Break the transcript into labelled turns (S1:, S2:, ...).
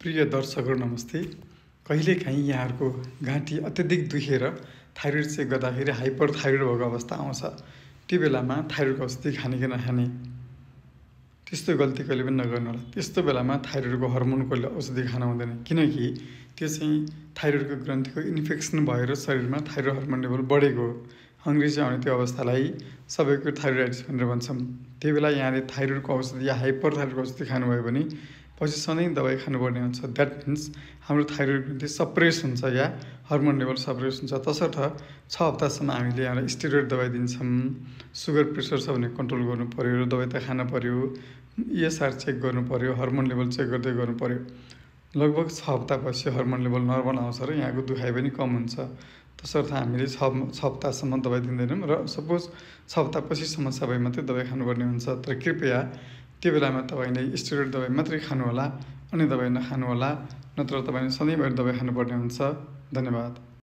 S1: प्रिय दर्शकहरू नमस्ते। कहिलेकाहीँ यहाँहरूको घाँटी अत्यधिक दुखेर थाइरोइड चेक गर्दाखेरि हाइपरथाइरोइड भएको अवस्था आउँछ। त्यो बेलामा थाइरोइडको औषधि खाने कि नखाने, त्यस्तो गल्ती कहिले पनि नगर्नु होला। त्यस्तो बेलामा थाइरोइडको हर्मोनको औषधि खान हुँदैन, किनकि त्यो चाहिँ थाइरोइडको ग्रन्थीको इन्फेक्सन भएर शरीरमा थाइरोइड हर्मोन लेभल बढेको हो। अङ्ग्रेजी आउने त्यो अवस्थालाई सबैको थाइरोइडाइटिस भनेर भन्छौँ। त्यही बेला यहाँले थाइरोइडको औषधि या हाइपरथाइरोइडको औषधि खानुभयो भने पछि सधैँ दबाई खानुपर्ने हुन्छ। द्याट मिन्स हाम्रो थाइरोइड ग्रन्थी सप्रेस हुन्छ या हर्मोन लेभल सप्रेस हुन्छ। तसर्थ 6 हप्तासम्म हामीले यहाँ स्टेरोइड दबाई दिन्छौँ। सुगर प्रेसर छ भने कन्ट्रोल गर्नु पऱ्यो, दबाई त खानु पऱ्यो, ESR चेक गर्नु पऱ्यो, हर्मोन लेभल चेक गर्दै गर्नु पऱ्यो। लगभग 6 हप्तापछि हर्मोन लेभल नर्मल आउँछ र यहाँको दुखाइ पनि कम हुन्छ। तसर्थ हामीले 6 हप्तासम्म दबाई दिँदैनौँ र सपोज 6 हप्तापछिसम्म सबै मात्रै दबाई खानुपर्ने हुन्छ। तर कृपया त्यो बेलामा तपाईँले स्टेरोइड दबाई मात्रै खानुहोला, अन्य दबाई नखानुहोला, नत्र तपाईँले सधैँभरि दबाई खानुपर्ने हुन्छ। धन्यवाद।